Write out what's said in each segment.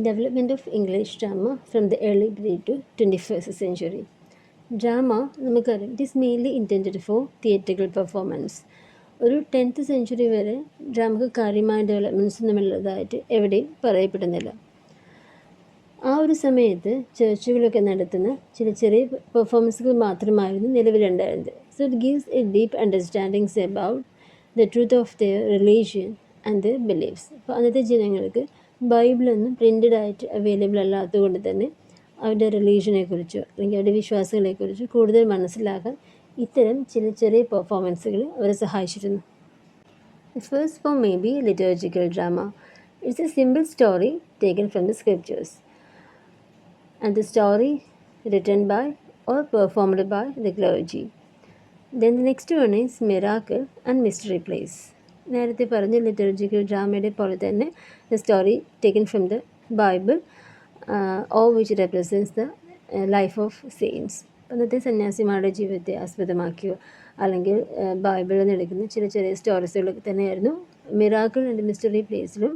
Development of English drama from the early period to 21st century. Drama, നമുക്കറിയാം, it is mainly intended for theatrical performance. ഒരു 10th century വരെ ഡ്രാമക്ക് കാര്യമായ developments ഒന്നുമുള്ളതായിട്ട് എവിടെയും പറയപ്പെടുന്നില്ല. ആ ഒരു സമയത്ത് ചർച്ചുകളൊക്കെ നടത്തുന്ന ചില ചെറിയ പെർഫോമൻസുകൾ മാത്രമായിരുന്നു നിലവിലുണ്ടായിരുന്നത്. So it gives a deep understandings about the truth of their religion and the beliefs. അപ്പോൾ അന്നത്തെ ജനങ്ങൾക്ക് ബൈബിളൊന്നും പ്രിൻറ്റഡ് ആയിട്ട് അവൈലബിൾ അല്ലാത്തതുകൊണ്ട് തന്നെ അവരുടെ റിലീജിയനെക്കുറിച്ചോ അല്ലെങ്കിൽ അവരുടെ വിശ്വാസങ്ങളെക്കുറിച്ചോ കൂടുതൽ മനസ്സിലാക്കാൻ ഇത്തരം ചില ചെറിയ പെർഫോമൻസുകൾ അവരെ സഹായിച്ചിരുന്നു. The first form may be liturgical drama. It's a simple story taken from the scriptures, and the story written by or performed by the clergy. Then the next one is miracle and mystery plays. നേരത്തെ പറഞ്ഞ liturgical ഡ്രാമയുടെ പോലെ തന്നെ the story taken from the Bible or which represents the life of saints. അന്നത്തെ സന്യാസിമാരുടെ ജീവിതത്തെ ആസ്പദമാക്കിയോ അല്ലെങ്കിൽ ബൈബിളിൽ നിന്ന് എടുക്കുന്ന ചില ചെറിയ സ്റ്റോറീസുകളൊക്കെ തന്നെയായിരുന്നു മിറാക്കിൾ ആൻഡ് മിസ്റ്ററി പ്ലേസിലും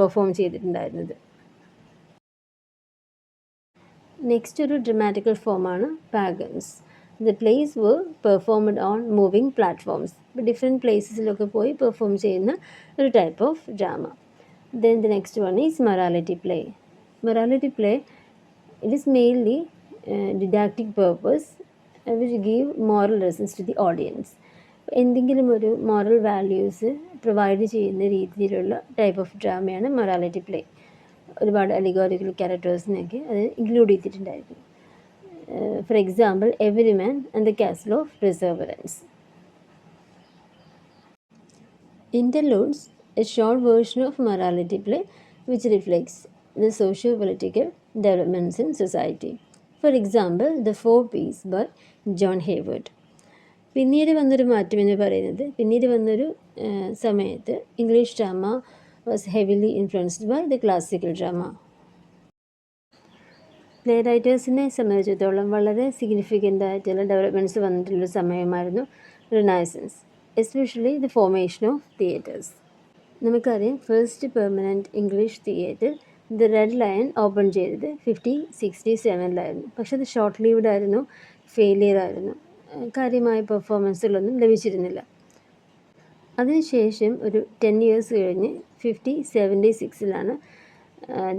പെർഫോം ചെയ്തിട്ടുണ്ടായിരുന്നത്. നെക്സ്റ്റ് ഒരു ഡ്രമാറ്റിക്കൽ ഫോമാണ് pageants. The plays were performed on moving platforms. ഇപ്പോൾ ഡിഫറെൻറ്റ് പ്ലേസസിലൊക്കെ പോയി പെർഫോം ചെയ്യുന്ന ഒരു type of drama. Then the next one is morality play. Morality play it is mainly didactic purpose which give moral lessons to the audience. എന്തെങ്കിലും ഒരു moral values provide ചെയ്യുന്ന രീതിയിലുള്ള type of ഡ്രാമയാണ് morality play. ഒരുപാട് allegorical ക്യാരക്ടേഴ്സിനെയൊക്കെ അത് include ചെയ്തിട്ടുണ്ടായിരിക്കും. For example everyman and the castle of perseverance. Interludes, a short version of morality play which reflects the socio-political developments in society. For example, The Four Ps by John Hayward. പിന്നീട് വന്നൊരു മാറ്റം എന്ന് പറയുന്നത്, പിന്നീട് വന്നൊരു സമയത്ത് English drama was heavily influenced by the classical drama. Play റൈറ്റേഴ്സിനെ സംബന്ധിച്ചിടത്തോളം വളരെ സിഗ്നിഫിക്കൻ്റ് ആയിട്ടുള്ള ഡെവലപ്മെൻറ്റ്സ് വന്നിട്ടുള്ളൊരു സമയമായിരുന്നു renaissance, especially the formation of theatres. നമുക്കറിയാം, first permanent English theatre the red lion open ചെയ്തത് 1567 പക്ഷെ അത് ഷോർട്ട് ലീവ്ഡ് ആയിരുന്നു, ഫെയിലിയർ ആയിരുന്നു, കാര്യമായ പെർഫോമൻസുകളൊന്നും ലഭിച്ചിരുന്നില്ല. അതിനുശേഷം ഒരു 10 years കഴിഞ്ഞ് 1576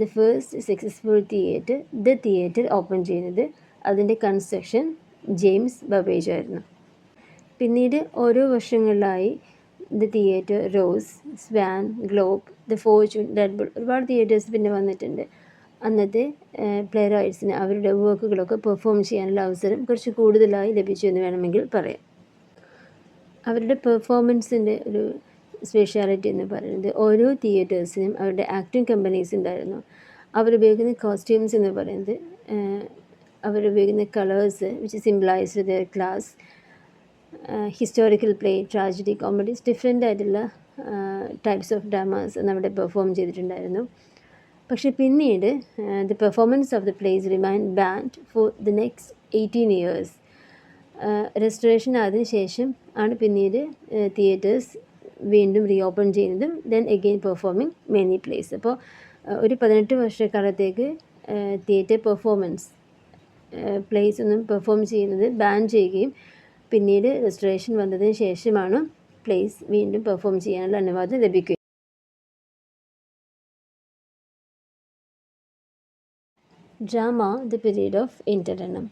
the first successful theatre the theatre open ചെയ്യുന്നത്. അതിൻ്റെ കൺസ്ട്രക്ഷൻ ജെയിംസ് ബബേജ് ആയിരുന്നു. പിന്നീട് ഓരോ വർഷങ്ങളിലായി the theatre rose, swan, globe, the fortune, red bull, ഒരുപാട് തിയേറ്റേഴ്സ് പിന്നെ വന്നിട്ടുണ്ട്. അന്നത്തെ പ്ലേ റൈറ്റ്സിന് അവരുടെ വർക്കുകളൊക്കെ പെർഫോം ചെയ്യാനുള്ള അവസരം കുറച്ച് കൂടുതലായി ലഭിച്ചു എന്ന് വേണമെങ്കിൽ പറയാം. അവരുടെ പെർഫോമൻസിൻ്റെ ഒരു സ്പെഷ്യാലിറ്റി എന്ന് പറയുന്നത് ഓരോ തിയേറ്റേഴ്സിനും അവരുടെ ആക്ടിങ് കമ്പനീസ് ഉണ്ടായിരുന്നു. അവരുപയോഗിക്കുന്ന കോസ്റ്റ്യൂംസ് എന്ന് പറയുന്നത്, അവരുപയോഗിക്കുന്ന colours which symbolised their class. Historical play, tragedy, comedies, different ആയിട്ടുള്ള ടൈപ്സ് ഓഫ് ഡ്രാമാസ് അവിടെ പെർഫോം ചെയ്തിട്ടുണ്ടായിരുന്നു. പക്ഷേ പിന്നീട് the performance of the plays remain banned for the next 18 years. Restoration അതിന് ശേഷം ആണ് പിന്നീട് തിയേറ്റേഴ്സ് വീണ്ടും റീഓപ്പൺ ചെയ്യുന്നതും then again performing many plays. അപ്പോൾ ഒരു 18 വർഷക്കാലത്തേക്ക് തിയേറ്റർ പെർഫോമൻസ് പ്ലേസ് ഒന്നും പെർഫോം ചെയ്യുന്നത് ബാൻ ചെയ്യുകയും പിന്നീട് റെസ്റ്റോറേഷൻ വന്നതിന് ശേഷമാണ് പ്ലേസ് വീണ്ടും പെർഫോം ചെയ്യാനുള്ള അനുവാദം ലഭിക്കുക. Drama the period of interregnum.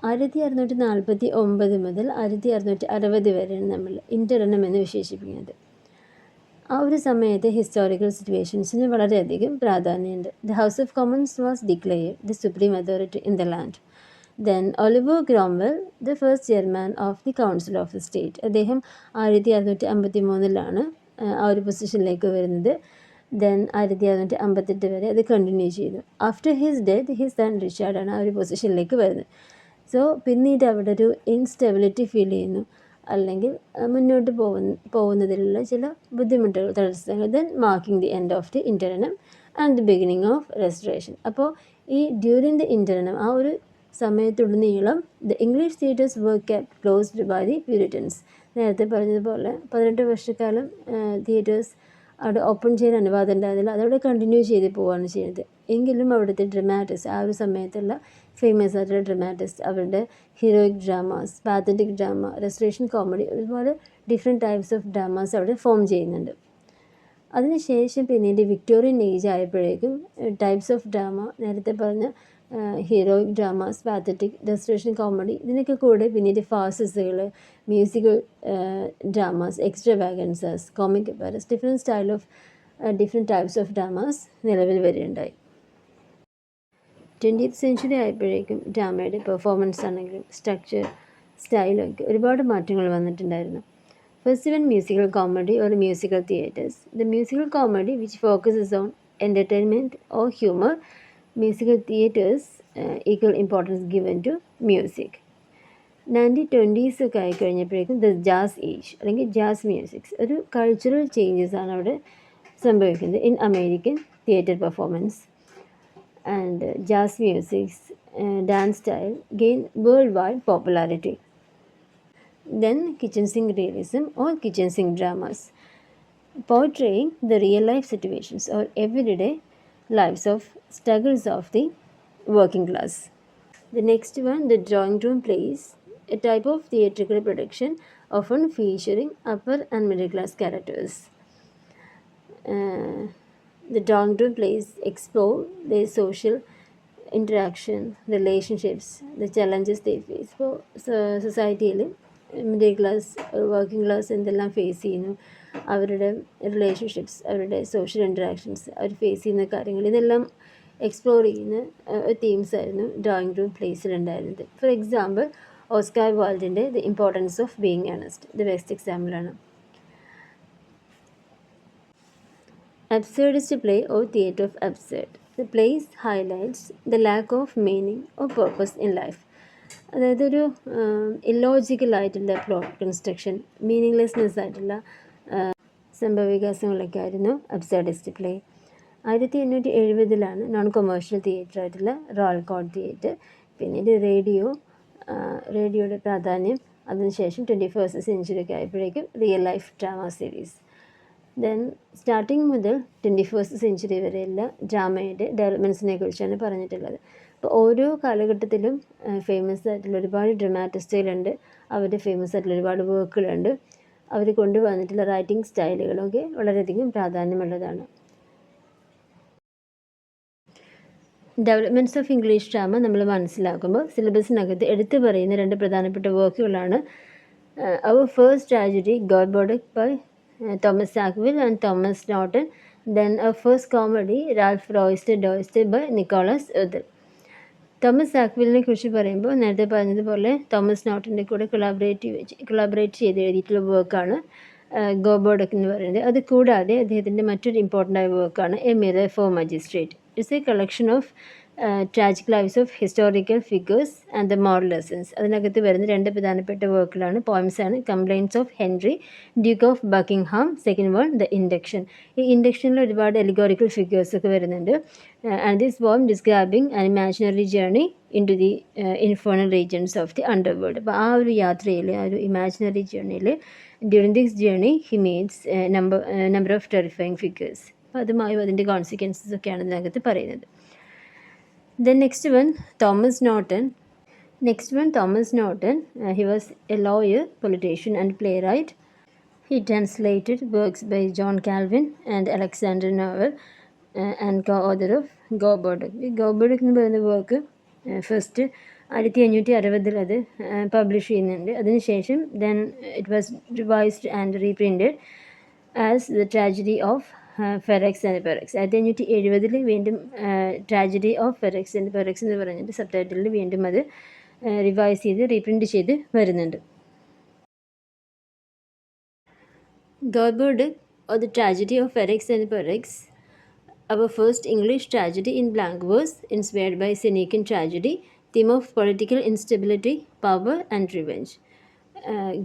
1649 മുതൽ 1660 വരെയാണ് നമ്മൾ ഇൻ്റർനം എന്ന് വിശേഷിപ്പിക്കുന്നത്. ആ ഒരു സമയത്തെ ഹിസ്റ്റോറിക്കൽ സിറ്റുവേഷൻസിന് വളരെയധികം പ്രാധാന്യമുണ്ട്. The House of Commons was declared the supreme authority in the land. Then Oliver Cromwell the first chairman of the council of the state. അദ്ദേഹം 1653 ആ ഒരു പൊസിഷനിലേക്ക് വരുന്നത്. ദെൻ 1658 വരെ അത് കണ്ടിന്യൂ ചെയ്തു. After his death his son റിച്ചാർഡാണ് ആ ഒരു പൊസിഷനിലേക്ക് വരുന്നത്. സോ പിന്നീട് അവിടെ ഒരു ഇൻസ്റ്റെബിലിറ്റി ഫീൽ ചെയ്യുന്നു, അല്ലെങ്കിൽ മുന്നോട്ട് പോകുന്നതിലുള്ള ചില ബുദ്ധിമുട്ടുകൾ, തടസ്സങ്ങൾ. Then marking the end of the interregnum and the beginning of restoration. അപ്പോൾ ഈ ഡ്യൂറിങ് ദി ഇൻ്റർനം ആ ഒരു സമയത്തുടനീളം the English theatres were kept closed by the Puritans. നേരത്തെ പറഞ്ഞതുപോലെ 18 വർഷക്കാലം തിയേറ്റേഴ്സ് അവിടെ ഓപ്പൺ ചെയ്യാൻ അനുവാദം ഉണ്ടായിരുന്നില്ല. അതവിടെ കണ്ടിന്യൂ ചെയ്ത് പോവുകയാണ് ചെയ്യുന്നത്. എങ്കിലും അവിടുത്തെ ഡ്രമാറ്റിസ്റ്റ്, ആ ഒരു സമയത്തുള്ള ഫേമസ് ആയിട്ടുള്ള ഡ്രമാറ്റിസ്റ്റ്, അവരുടെ heroic dramas, pathetic drama, restoration comedy, ഒരുപാട് ഡിഫറെൻറ്റ് ടൈപ്സ് ഓഫ് ഡ്രാമാസ് അവിടെ ഫോം ചെയ്യുന്നുണ്ട്. അതിനുശേഷം പിന്നീട് വിക്ടോറിയൻ ഏജ് ആയപ്പോഴേക്കും ടൈപ്സ് ഓഫ് ഡ്രാമ, നേരത്തെ പറഞ്ഞ heroic dramas, pathetic, restoration comedy, ഇതിനൊക്കെ കൂടെ പിന്നീട് ഫാർസസുകൾ, musical dramas, extravaganzas, comic operas, different types of dramas നിലവിൽ വരികയുണ്ടായി. 20th സെഞ്ച്വറി ആയപ്പോഴേക്കും ഡ്രാമയുടെ പെർഫോമൻസ് ആണെങ്കിലും സ്ട്രക്ചർ, സ്റ്റൈലൊക്കെ ഒരുപാട് മാറ്റങ്ങൾ വന്നിട്ടുണ്ടായിരുന്നു. First one, musical comedy or musical theatres. The musical comedy which focuses on entertainment or humor. Musical theatres equal importance given to music. 1920s ഒക്കെ ആയി കഴിഞ്ഞപ്പോഴേക്കും ദ ജാസ് ഏജ് അല്ലെങ്കിൽ jazz musics, ഒരു cultural changes ആണ് അവിടെ സംഭവിക്കുന്നത് in American theatre performance. And jazz musics, dance style gain world wide popularity. Then kitchen sink realism or kitchen sink dramas, portraying the real life situations or everyday lives of struggles of the working class. The next one, the drawing room plays, a type of theatrical production often featuring upper and middle class characters. The drawing room plays explore their social interaction, relationships, the challenges they face. ഇപ്പോൾ സൊസൈറ്റിയിൽ middle class, working class എന്തെല്ലാം face ചെയ്യുന്നു, അവരുടെ relationships, അവരുടെ social interactions, അവർ face ചെയ്യുന്ന കാര്യങ്ങൾ, ഇതെല്ലാം explore ചെയ്യുന്ന തീംസ് ആയിരുന്നു ഡ്രോയിങ് റൂം പ്ലേസിലുണ്ടായിരുന്നത്. ഫോർ എക്സാമ്പിൾ, ഓസ്കാർ വാൽഡിൻ്റെ the importance of being earnest ഇത് ബെസ്റ്റ് എക്സാമ്പിളാണ്. Absurdist play or theatre of absurd. The plays highlights the lack of meaning or purpose in life. അതായത് ഒരു ഇല്ലോജിക്കലായിട്ടുള്ള പ്ലോട്ട് കൺസ്ട്രക്ഷൻ, മീനിങ്ലെസ്നെസ് ആയിട്ടുള്ള സംഭവവികാസങ്ങളൊക്കെ ആയിരുന്നു അബ്സർഡിസ്റ്റ് play. 1870 non commercial theatre ആയിട്ടുള്ള royal court theatre, പിന്നീട് റേഡിയോയുടെ പ്രാധാന്യം, അതിനുശേഷം 21st സെഞ്ച്വറിയൊക്കെ ആയപ്പോഴേക്കും real life drama series. Then starting മുതൽ 21st സെഞ്ച്വറി വരെയുള്ള ഡ്രാമയുടെ ഡെവലപ്മെൻറ്റ്സിനെ കുറിച്ചാണ് പറഞ്ഞിട്ടുള്ളത്. അപ്പോൾ ഓരോ കാലഘട്ടത്തിലും ഫേമസ് ആയിട്ടുള്ള ഒരുപാട് ഡ്രമാറ്റിസ്റ്റുകളുണ്ട്, അവരുടെ ഫേമസ് ആയിട്ടുള്ള ഒരുപാട് വർക്കുകളുണ്ട്. അവർ കൊണ്ടുവന്നിട്ടുള്ള റൈറ്റിംഗ് സ്റ്റൈലുകളൊക്കെ വളരെയധികം പ്രാധാന്യമുള്ളതാണ്. ഡെവലപ്മെൻറ്റ്സ് ഓഫ് ഇംഗ്ലീഷ് ഡ്രാമ നമ്മൾ മനസ്സിലാക്കുമ്പോൾ സിലബസിനകത്ത് എടുത്തു പറയുന്ന 2 പ്രധാനപ്പെട്ട വർക്കുകളാണ് our first tragedy Gorboduc by Thomas Sackville and Thomas Norton. Then our first comedy Ralph Doister by Nicholas Udall. Thomas സാക്വിലിനെ കുറിച്ച് പറയുമ്പോൾ നേരത്തെ പറഞ്ഞതുപോലെ തോമസ് നോട്ടൻ്റെ കൂടെ കൊളാബറേറ്റ് ചെയ്ത് എഴുതിയിട്ടുള്ള വർക്കാണ് ഗോബോഡക് എന്ന് പറയുന്നത്. അത് കൂടാതെ അദ്ദേഹത്തിൻ്റെ മറ്റൊരു ഇമ്പോർട്ടൻ്റ് ആയ വർക്കാണ് a mirror for magistrate. It's a collection of tragic lives of historical figures and the moral lessons. അതിനകത്ത് വരുന്ന 2 പ്രധാനപ്പെട്ട വർക്കുകളാണ്, പോയിംസാണ്. Complaints of Henry duke of Buckingham, second one the induction. ഈ ഇൻഡക്ഷനിൽ ഒരുപാട് എലിഗോറിക്കൽ ഫിഗേഴ്സൊക്കെ വരുന്നുണ്ട്. And this poem describing an imaginary journey into the infernal regions of the underworld. അപ്പോൾ ആ ഒരു യാത്രയിൽ, ആ ഒരു ഇമാജിനറി ജേർണിയിൽ, during this journey he meats number of terrifying figures. അപ്പോൾ അതുമായും അതിൻ്റെ കോൺസിക്വൻസസ് ഒക്കെയാണ് ഇതിനകത്ത് പറയുന്നത്. Then next one, Thomas Norton. He was a lawyer, politician and playwright. He translated works by John Calvin and Alexander Novel and co-author of Gobodok. Gobodok എന്ന് പറയുന്ന work first 1560 അത് publish ചെയ്യുന്നുണ്ട്. അതിനുശേഷം then it was revised and reprinted as the tragedy of Ferrex and Porrex. 1570 വീണ്ടും tragedy of Ferrex and Porrex എന്ന് പറഞ്ഞിട്ട് sub ടൈറ്റിലിൽ വീണ്ടും അത് റിവൈസ് ചെയ്ത് റീപ്രിൻറ്റ് ചെയ്ത് വരുന്നുണ്ട്. ഗോബോഡക് or the tragedy of Ferrex and Perex, our first English tragedy in blank verse, inspired by Senecan tragedy, theme of political instability, power and revenge.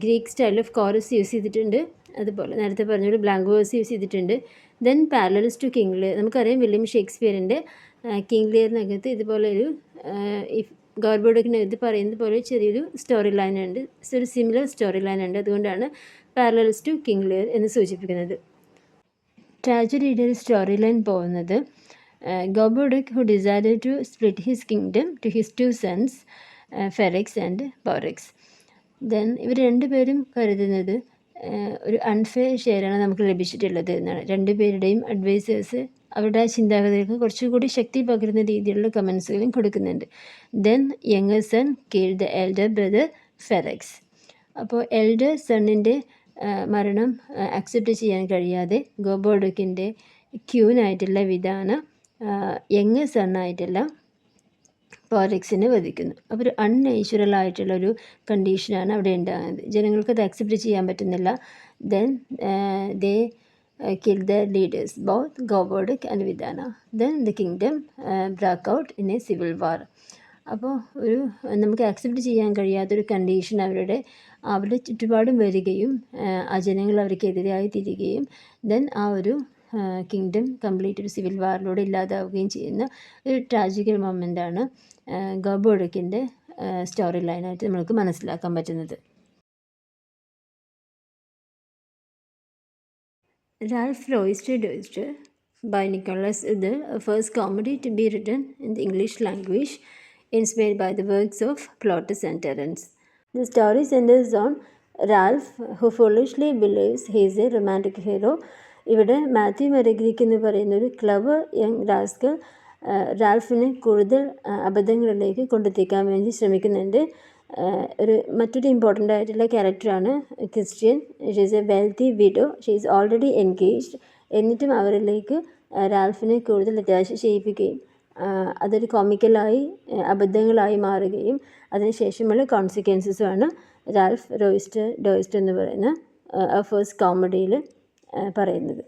Greek style of chorus use ചെയ്തിട്ടുണ്ട്, അതുപോലെ നേരത്തെ പറഞ്ഞൊരു blank verse use ചെയ്തിട്ടുണ്ട്. Then parallels to King Lear, നമുക്കറിയാം William ഷേക്സ്പിയറിൻ്റെ King ലിയറിനകത്ത് ഇതുപോലെ ഒരു ഗോബോഡക്കിനകത്ത് പറയുന്നത് പോലെ ചെറിയൊരു സ്റ്റോറി ലൈൻ ഉണ്ട്, ഒരു സിമിലർ സ്റ്റോറി ലൈൻ ഉണ്ട്. അതുകൊണ്ടാണ് പാരലൽസ് ടു കിങ് ലിയർ എന്ന് സൂചിപ്പിക്കുന്നത്. ട്രാജഡിയുടെ ഒരു സ്റ്റോറി ലൈൻ പോകുന്നത് Gorboduc who decided to split his kingdom to his 2 sons Ferrex and Porrex. Then ഇവർ രണ്ടുപേരും കരുതുന്നത് ഒരു അൺഫെയർ ഷെയറാണ് നമുക്ക് ലഭിച്ചിട്ടുള്ളത് എന്നാണ്. രണ്ടുപേരുടെയും അഡ്വൈസേഴ്സ് അവരുടെ ചിന്താഗതികൾക്ക് കുറച്ചുകൂടി ശക്തി പകരുന്ന രീതിയിലുള്ള കമൻസുകളും കൊടുക്കുന്നുണ്ട്. Then younger son killed the elder brother Ferrex. അപ്പോൾ എൽഡർ സണ്ണിൻ്റെ മരണം അക്സെപ്റ്റ് ചെയ്യാൻ കഴിയാതെ ഗോബോഡിക്കിൻ്റെ ക്യൂനായിട്ടുള്ള വിധാന യങ്ങർ സണ്ണായിട്ടുള്ള പോറിക്സിനെ വധിക്കുന്നു. അപ്പോൾ ഒരു അൺനാച്ചുറൽ ആയിട്ടുള്ളൊരു കണ്ടീഷനാണ് അവിടെ ഉണ്ടാകുന്നത്. ജനങ്ങൾക്ക് അത് അക്സെപ്റ്റ് ചെയ്യാൻ പറ്റുന്നില്ല. Then they kill the leaders, both Gobordik and Vidana. Then the kingdom broke out in a civil war. അപ്പോൾ ഒരു നമുക്ക് അക്സെപ്റ്റ് ചെയ്യാൻ കഴിയാത്തൊരു കണ്ടീഷൻ അവരുടെ ചുറ്റുപാടും വരികയും ആ ജനങ്ങൾ അവർക്കെതിരായി തിരികുകയും ദെൻ ആ ഒരു കിങ്ഡം കംപ്ലീറ്റ് ഒരു സിവിൽ വാറിലൂടെ ഇല്ലാതാവുകയും ചെയ്യുന്ന ഒരു ട്രാജിക്കൽ മൊമെൻ്റാണ് ഗോബോഡിക്കിൻ്റെ സ്റ്റോറി ലൈനായിട്ട് നമുക്ക് മനസ്സിലാക്കാൻ പറ്റുന്നത്. Ralph Roister Doister by Nicholas Udall, a first comedy to be written in the English language, inspired by the works of Plautus and Terence. The story centers on Ralph, who foolishly believes he is a romantic hero. ഇവിടെ മാത്യു മെറഗ്രിക്ക് എന്ന് പറയുന്ന ഒരു clever young rascal റാൽഫിനെ കൂടുതൽ അബദ്ധങ്ങളിലേക്ക് കൊണ്ടെത്തിക്കാൻ വേണ്ടി ശ്രമിക്കുന്നുണ്ട്. മറ്റൊരു important ആയിട്ടുള്ള ക്യാരക്ടറാണ് Christian. She is A wealthy widow. She is already engaged. എന്നിട്ടും അവരിലേക്ക് റാൽഫിനെ കൂടുതൽ അറ്റാച്ച് ചെയ്യിപ്പിക്കുകയും അതൊരു കോമിക്കലായി അബദ്ധങ്ങളായി മാറുകയും അതിനുശേഷമുള്ള കോൺസിക്വൻസസുമാണ് റാൽഫ് ഡോയിസ്റ്റർ എന്ന് പറയുന്ന ഫസ്റ്റ് കോമഡിയിൽ പറയുന്നത്.